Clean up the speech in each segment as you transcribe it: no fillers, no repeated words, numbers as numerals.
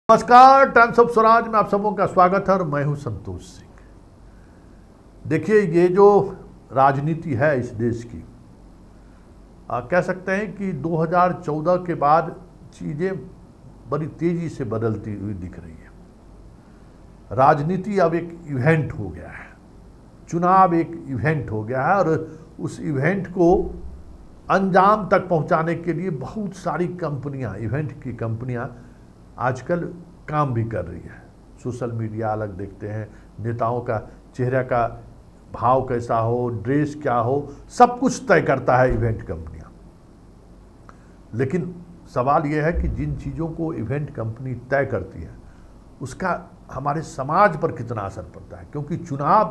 नमस्कार, times of Swaraj में आप सबों का स्वागत है और मैं हूं संतोष सिंह। देखिए, ये जो राजनीति है इस देश की, कह सकते हैं कि 2014 के बाद चीज़ें बड़ी तेज़ी से बदलती हुई दिख रही है। राजनीति अब एक इवेंट हो गया है, चुनाव एक इवेंट हो गया है और उस इवेंट को अंजाम तक पहुंचाने के लिए बहुत सारी कंपनियां, इवेंट की कंपनियां आजकल काम भी कर रही है। सोशल मीडिया अलग देखते हैं, नेताओं का चेहरे का भाव कैसा हो, ड्रेस क्या हो, सब कुछ तय करता है इवेंट कंपनियां। लेकिन सवाल यह है कि जिन चीज़ों को इवेंट कंपनी तय करती है उसका हमारे समाज पर कितना असर पड़ता है, क्योंकि चुनाव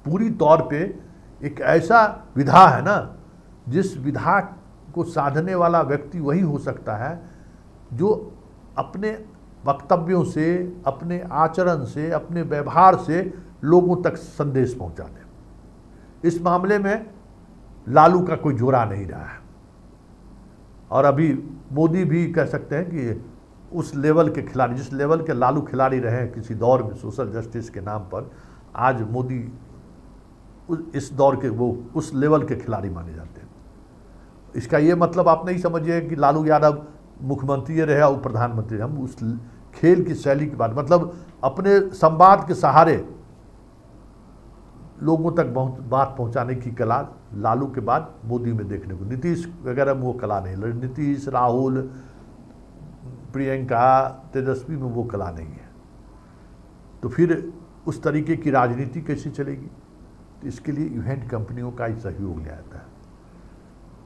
पूरी तौर पे एक ऐसा विधा है ना, जिस विधा को साधने वाला व्यक्ति वही हो सकता है जो अपने वक्तव्यों से, अपने आचरण से, अपने व्यवहार से लोगों तक संदेश पहुंचा दे। इस मामले में लालू का कोई जोड़ा नहीं रहा है और अभी मोदी भी कह सकते हैं कि उस लेवल के खिलाड़ी, जिस लेवल के लालू खिलाड़ी रहे हैं किसी दौर में सोशल जस्टिस के नाम पर, आज मोदी इस दौर के वो उस लेवल के खिलाड़ी माने जाते हैं। इसका ये मतलब आप नहीं समझिए कि लालू यादव मुख्यमंत्री रहे और प्रधानमंत्री। हम उस खेल की शैली की बात, मतलब अपने संवाद के सहारे लोगों तक बात पहुंचाने की कला लालू के बाद मोदी में देखने को, नीतीश वगैरह में वो कला नहीं, नीतीश, राहुल, प्रियंका, तेजस्वी में वो कला नहीं है। तो फिर उस तरीके की राजनीति कैसे चलेगी? तो इसके लिए इवेंट कंपनियों का ही सहयोग लिया जाता है।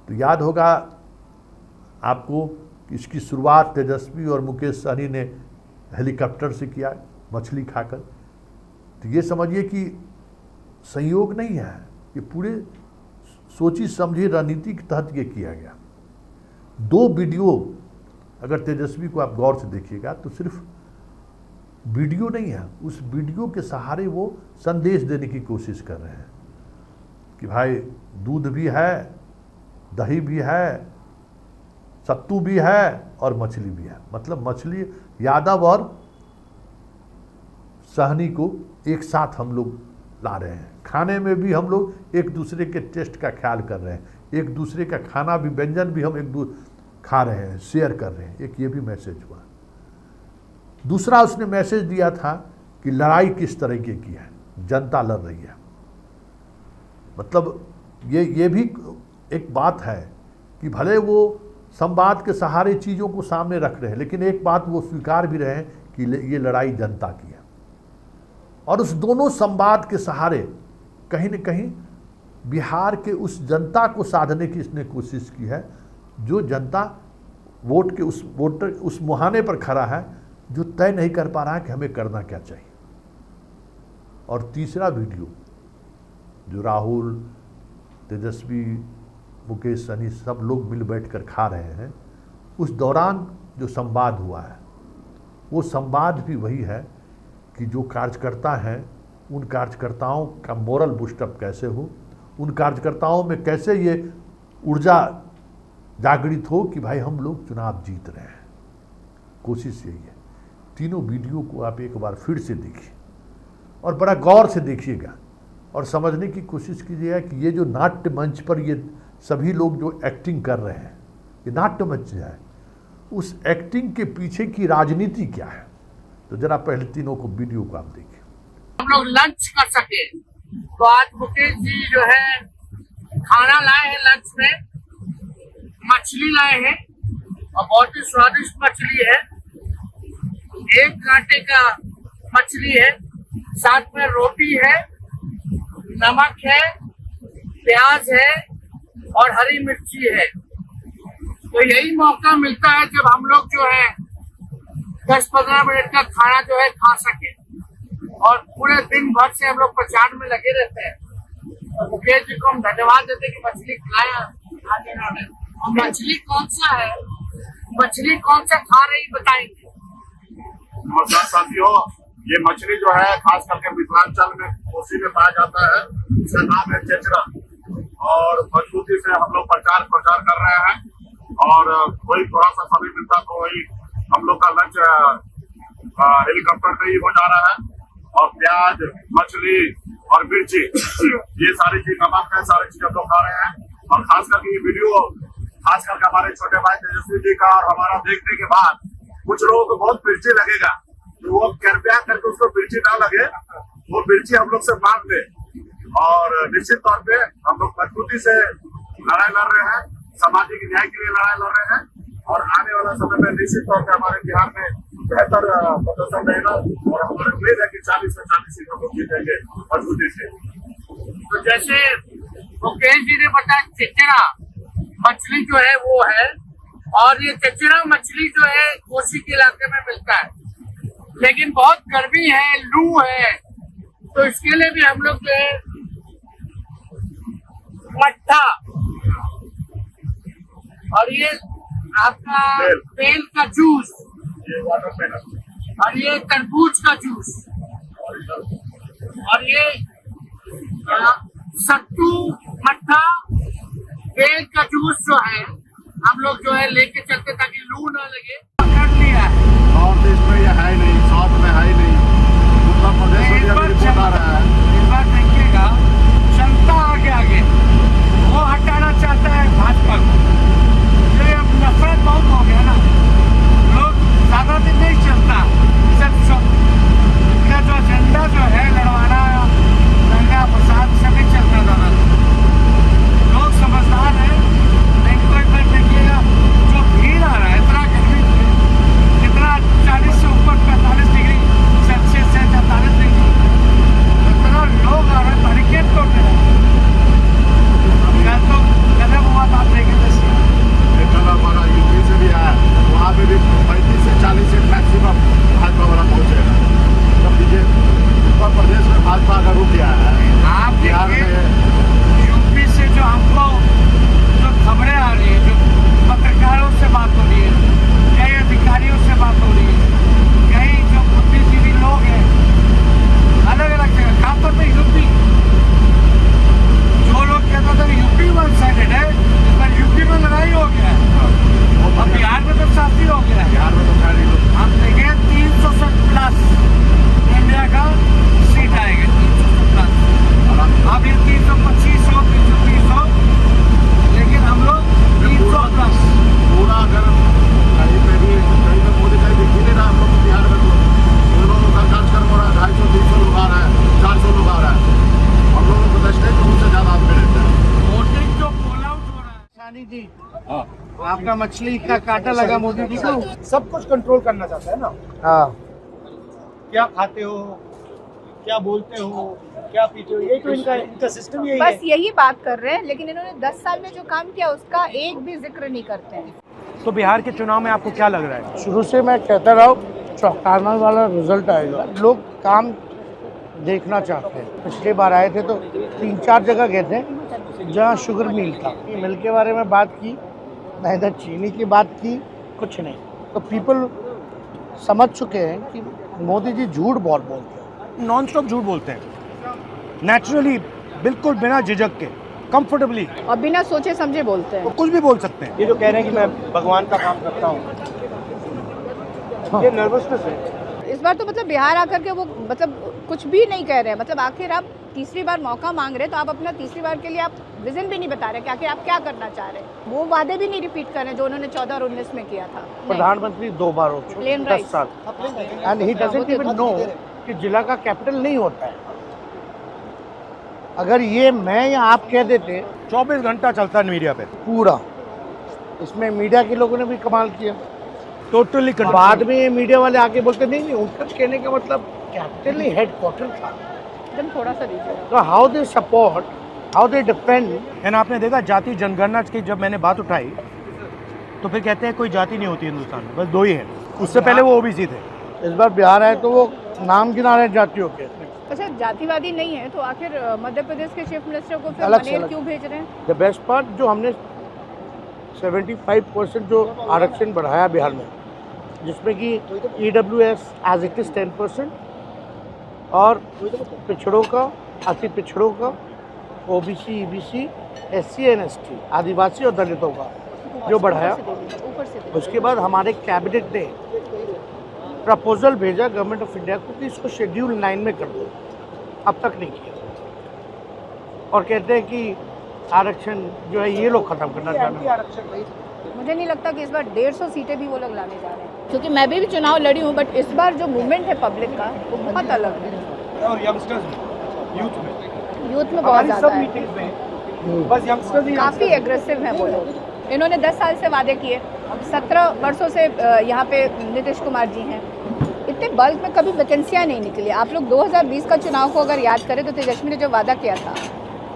तो याद होगा आपको कि इसकी शुरुआत तेजस्वी और मुकेश सहनी ने हेलीकॉप्टर से किया, मछली खाकर। तो ये समझिए कि संयोग नहीं है, ये पूरे सोची समझी रणनीति के तहत ये किया गया। 2 वीडियो अगर तेजस्वी को आप गौर से देखिएगा तो सिर्फ वीडियो नहीं है, उस वीडियो के सहारे वो संदेश देने की कोशिश कर रहे हैं कि भाई दूध भी है, दही भी है, सत्तू भी है और मछली भी है। मतलब मछली, यादव और सहनी को एक साथ हम लोग ला रहे हैं। खाने में भी हम लोग एक दूसरे के टेस्ट का ख्याल कर रहे हैं, एक दूसरे का खाना भी, व्यंजन भी हम खा रहे हैं, शेयर कर रहे हैं। एक ये भी मैसेज हुआ। दूसरा उसने मैसेज दिया था कि लड़ाई किस तरीके की है, जनता लड़ रही है। मतलब ये भी एक बात है कि भले वो संवाद के सहारे चीज़ों को सामने रख रहे हैं, लेकिन एक बात वो स्वीकार भी रहे हैं कि ये लड़ाई जनता की है। और उस दोनों संवाद के सहारे कहीं न कहीं बिहार के उस जनता को साधने की इसने कोशिश की है, जो जनता वोट के उस मुहाने पर खड़ा है, जो तय नहीं कर पा रहा है कि हमें करना क्या चाहिए। और तीसरा वीडियो जो राहुल, तेजस्वी, मुकेश सहनी सब लोग मिल बैठकर खा रहे हैं, उस दौरान जो संवाद हुआ है वो संवाद भी वही है कि जो कार्यकर्ता हैं उन कार्यकर्ताओं का मोरल बूस्टअप कैसे हो, उन कार्यकर्ताओं में कैसे ये ऊर्जा जागृत हो कि भाई हम लोग चुनाव जीत रहे हैं। कोशिश यही है। तीनों वीडियो को आप एक बार फिर से देखिए और बड़ा गौर से देखिएगा और समझने की कोशिश कीजिएगा कि ये जो नाट्य मंच पर ये सभी लोग जो एक्टिंग कर रहे हैं, ये नाट्य मंच है, उस एक्टिंग के पीछे की राजनीति क्या है। तो जरा पहले तीनों को वीडियो को आप देखिए। हम लोग लंच कर सके तो आज मुकेश जी जो है खाना लाए हैं, लंच में मछली लाए हैं और बहुत ही स्वादिष्ट मछली है। 1 कांटे का मछली है, साथ में रोटी है, नमक है, प्याज है और हरी मिर्ची है। तो यही मौका मिलता है जब हम लोग जो है 10-15 मिनट का खाना जो है खा सके। और पूरे दिन भर से हम लोग प्रचार में लगे रहते हैं। तो मुकेश जी को हम धन्यवाद देते हैं कि मछली खिलाया आज इन्होंने। मछली कौन सा है, मछली कौन सा खा रही बताएंगे? नमस्कार साथियों, ये मछली जो है खास करके मिथिलांचल में कोसी में पाया जाता है, इसका नाम है चेचरा और मजबूती से हम लोग प्रचार कर रहे हैं। और वही थोड़ा सा समय मिलता तो वही हम लोग का लंच हेलीकॉप्टर पे ही हो जा रहा है। और प्याज, मछली और मिर्ची ये सारी चीज, नमक है, सारी चीज हम लोग खा रहे हैं। और खास करके ये वीडियो खास करके हमारे छोटे भाई तेजस्वी जी का और हमारा देखने के बाद कुछ लोगों को बहुत मिर्ची लगेगा, तो वो कृपया करके उसको मिर्ची ना लगे, वो मिर्ची हम लोग से मांग दे। और निश्चित तौर पे हम लोग मजबूती से लड़ाई लड़ रहे हैं, सामाजिक न्याय के लिए लड़ाई लड़ रहे हैं। और आने वाला समय में निश्चित तौर पे हमारे बिहार में बेहतर प्रदर्शन रहेगा और हमारी उम्मीद है कि 40 से 40 सीटों को जीतेंगे मजबूती से। तो जैसे मुकेश जी ने बताया, चिचिरा मछली जो है वो है, और ये चिचिरा मछली जो है कोसी के इलाके में मिलता है, लेकिन बहुत गर्मी है, लू है, तो इसके लिए भी हम लोग जो है मट्ठा और ये आपका बेल का जूस ये वाटरमेलन और ये तरबूज का जूस और ये सत्तू, मट्ठा, बेल का जूस जो है हम लोग जो है लेके चलते ताकि लू ना लगे। कर लिया है नॉर्थ ईस्ट में ये है ही नहीं, साउथ में है ही नहीं, उत्तर प्रदेश में भी अभी रिपोर्ट आ रहा है। इस बार देखिएगा, जनता आगे वो हटाना चाहता है भाजपा को। ये अब नफरत बहुत हो गया ना, लोग ज्यादा दिन नहीं चलता, सिर्फ इनका जो एजेंडा जो है लड़वाना, दंगा फसाद से नहीं चलता ज्यादा। लोग समझदार हैं, लेकिन कोई बार देखिएगा जो भीड़ आ रहा है, इतना गर्मी कितना 40 से ऊपर 45 डिग्री सेल्सियस से 43 डिग्री, इतना लोग आ रहे हैं, बैरिकेड तोड़ रहे हैं। तो कदम हुआ था, आप देखे कल हमारा यूपी से भी आया, वहाँ पे भी 35 से 40 से मैक्सिमम भाजपा वाला पहुँचेगा। तो उत्तर प्रदेश में भाजपा का रुक गया है। आप बिहार में यूपी से जो हमको जो खबरें आ रही है, जो पत्रकारों से बात हो रही है, कई अधिकारियों से बात हो रही है, कई जो बुद्धिजीवी लोग हैं अलग अलग जगह, खासतौर पर यूपी, जो लोग कहते थे यूपी वन साइडेड है, इस बार यूपी में लड़ाई हो गया है। और बिहार में तो साथी हो गया है। बिहार में तो खैर ही लोग हम देखें 300 से प्लस इंडिया का सीट आएगा, 300 से प्लस। अब ये 325 हो, 330 हो, लेकिन हम लोग 300 प्लस। पूरा अगर कहीं पे भी मोदी कहीं भी जीते ना हम लोग बिहार में, तो लोगों का कार्यक्रम हो रहा है, 250-300 लोग आ रहा है, 400 लोग आ रहा है। हम लोगों को दर्शक तो उससे ज्यादा आदमी रहता है। वोटिंग जो पोल आउट हो रहा है। सानी जी, आपका मछली का कांटा लगा मोदी जी को, सब कुछ कंट्रोल करना चाहता है ना। हाँ, क्या खाते हो, क्या बोलते हो, क्या पीते हो, यही तो इनका सिस्टम यही बस है। यही बात कर रहे हैं, लेकिन इन्होंने 10 साल में जो काम किया उसका एक भी जिक्र नहीं करते हैं। तो बिहार के चुनाव में आपको क्या लग रहा है? शुरू से मैं कहता रहा हूँ चौंकाने वाला रिजल्ट आएगा। लोग काम देखना चाहते हैं। पिछली बार आए थे तो 3-4 जगह गए थे जहाँ शुगर मिल था, मिल के बारे में बात की, ना इधर चीनी की बात की, कुछ नहीं। तो पीपल समझ चुके हैं कि मोदी जी झूठ बहुत बोलते हैं, नॉन स्टॉप झूठ बोलते हैं, नेचुरली, बिल्कुल बिना झिझक के, कंफर्टेबली, और बिना सोचे समझे बोलते वो हैं। कुछ भी बोल सकते हैं। ये जो कह रहे हैं कि मैं भगवान का काम करता हूँ, ये नर्वसनेस है। इस बार तो मतलब बिहार आकर के वो मतलब कुछ भी नहीं कह रहे हैं। मतलब आखिर आप तीसरी बार मौका मांग रहे हैं, तो आप अपना तीसरी बार के लिए आप विजन भी नहीं बता रहे कि आखिर आप क्या करना चाह रहे हैं। वो वादे भी नहीं रिपीट कर रहे हैं जो उन्होंने 14 और 19 में किया था। नहीं। प्रधानमंत्री 2 बार हो चुके, Plain 10 rice. साल, and he doesn't even know कि जिला का कैपिटल नहीं होता है। अगर ये मैं या आप कह देते 24 घंटा चलता है मीडिया पे, पूरा, इसमें मीडिया के लोगों ने भी कमाल किया। टोटली बाद में ये मीडिया वाले आके बोलते नहीं, उनका कहने का मतलब कैपिटल ही हेडक्वार्टर था। एकदम थोड़ा सा दीजिए। तो how they support, how they defend. And आपने देखा जाति जनगणना की जब मैंने बात उठाई तो फिर कहते हैं कोई जाति नहीं होती हिंदुस्तान में, बस 2 ही है। उससे पहले वो ओबीसी थे। इस बार बिहार आए तो वो नाम गिना रहे जातियों के। अच्छा, जातिवादी नहीं है तो आखिर मध्य प्रदेश के चीफ मिनिस्टर को फिर अलग से मनेर अलग। क्यों भेज रहे हैं? द बेस्ट पार्ट जो हमने 75% जो आरक्षण बढ़ाया बिहार में, जिसमें कि EWS एज इट इज 10% और पिछड़ों का, अति पिछड़ों का, OBC, EBC, SC and ST, आदिवासी और दलितों का जो बढ़ाया। ऊपर से दीजिए। उसके बाद हमारे कैबिनेट ने प्रपोजल भेजा गवर्नमेंट ऑफ इंडिया को कि इसको शेड्यूल 9 में कर दो, अब तक नहीं किया। और कहते हैं कि आरक्षण जो है ये लोग खत्म करना चाहते हैं। मुझे नहीं लगता कि इस बार 150 सीटें भी वो लोग लाने जा रहे हैं, क्योंकि मैं भी चुनाव लड़ी हूँ, बट इस बार जो मूवमेंट है पब्लिक का वो बहुत अलग है। और यंगस्टर्स में, यूथ में बहुत ज़्यादा है, बस यंगस्टर्स ही काफ़ी एग्रेसिव हैं वो लोग। इन्होंने 10 साल से वादे किए, 17 वर्षों से यहाँ पे नीतीश कुमार जी हैं, इतने बल्क में कभी वैकेंसियाँ नहीं निकली। आप लोग 2020 का चुनाव को अगर याद करें तो तेजस्वी ने जो वादा किया था,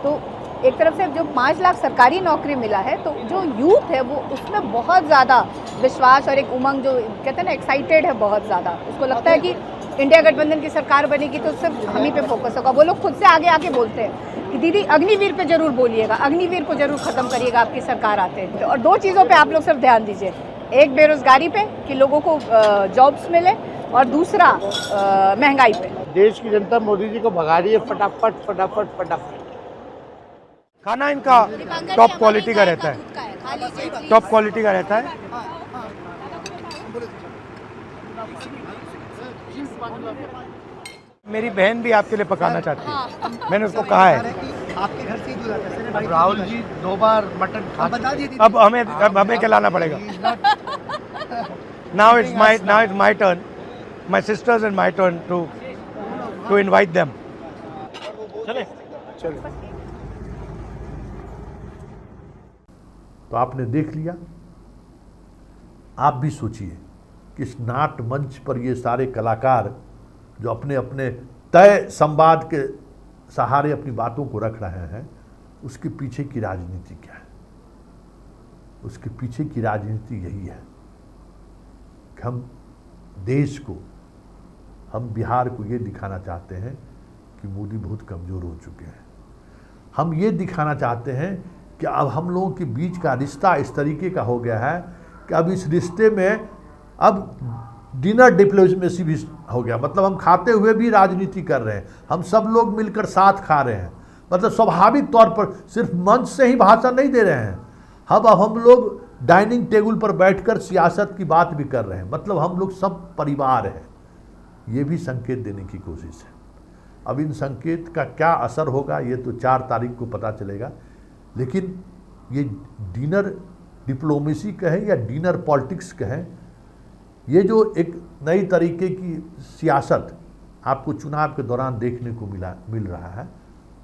तो एक तरफ से जो 5 लाख सरकारी नौकरी मिला है, तो जो यूथ है वो उसमें बहुत ज़्यादा विश्वास और एक उमंग, जो कहते हैं ना, एक्साइटेड है बहुत ज़्यादा। उसको लगता है कि इंडिया गठबंधन की सरकार बनेगी तो सिर्फ हम ही पे फोकस होगा। वो लोग खुद से आगे आके बोलते हैं कि दीदी अग्निवीर पे जरूर बोलिएगा, अग्निवीर को जरूर ख़त्म करिएगा आपकी सरकार आते हैं। और 2 चीज़ों पे आप लोग सिर्फ ध्यान दीजिए, एक बेरोजगारी पे कि लोगों को जॉब्स मिले, और दूसरा महंगाई पे। देश की जनता मोदी जी को भगा रही है फटाफट फटाफट फटाफट। खाना इनका टॉप क्वालिटी का रहता है, टॉप क्वालिटी का रहता है। मेरी बहन भी आपके लिए पकाना चाहती है, मैंने उसको कहा है। आपके घर से ही दूर आता है। राहुल जी 2 बार मटन खा बता दीजिए। अब हमें खिलाना पड़ेगा। Now it's my turn, my sisters and my turn to invite them. चले। तो आपने देख लिया, आप भी सोचिए कि इस नाट मंच पर ये सारे कलाकार जो अपने अपने तय संवाद के सहारे अपनी बातों को रख रहे हैं, उसके पीछे की राजनीति क्या है? उसके पीछे की राजनीति यही है कि हम देश को, हम बिहार को ये दिखाना चाहते हैं कि मोदी बहुत कमज़ोर हो चुके हैं। हम ये दिखाना चाहते हैं कि अब हम लोगों के बीच का रिश्ता इस तरीके का हो गया है कि अब इस रिश्ते में अब डिनर डिप्लोमेसी भी हो गया। मतलब हम खाते हुए भी राजनीति कर रहे हैं, हम सब लोग मिलकर साथ खा रहे हैं। मतलब स्वाभाविक तौर पर सिर्फ मंच से ही भाषण नहीं दे रहे हैं, अब हम लोग डाइनिंग टेबल पर बैठकर सियासत की बात भी कर रहे हैं। मतलब हम लोग सब परिवार हैं, ये भी संकेत देने की कोशिश है। अब इन संकेत का क्या असर होगा ये तो 4 तारीख को पता चलेगा, लेकिन ये डिनर डिप्लोमेसी कहें या डिनर पॉलिटिक्स कहें, ये जो एक नई तरीके की सियासत आपको चुनाव के दौरान देखने को मिल रहा है,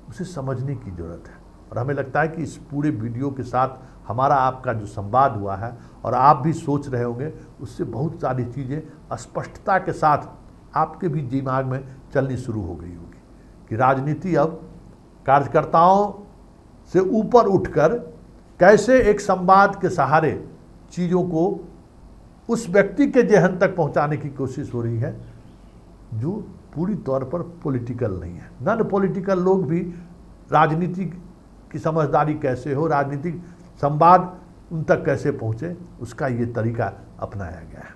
उसे समझने की ज़रूरत है। और हमें लगता है कि इस पूरे वीडियो के साथ हमारा आपका जो संवाद हुआ है और आप भी सोच रहे होंगे, उससे बहुत सारी चीज़ें स्पष्टता के साथ आपके भी दिमाग में चलनी शुरू हो गई होगी कि राजनीति अब कार्यकर्ताओं से ऊपर उठकर कैसे एक संवाद के सहारे चीज़ों को उस व्यक्ति के जेहन तक पहुंचाने की कोशिश हो रही है जो पूरी तौर पर पॉलिटिकल नहीं है। नॉन पॉलिटिकल लोग भी राजनीति की समझदारी कैसे हो, राजनीतिक संवाद उन तक कैसे पहुंचे, उसका ये तरीका अपनाया गया है।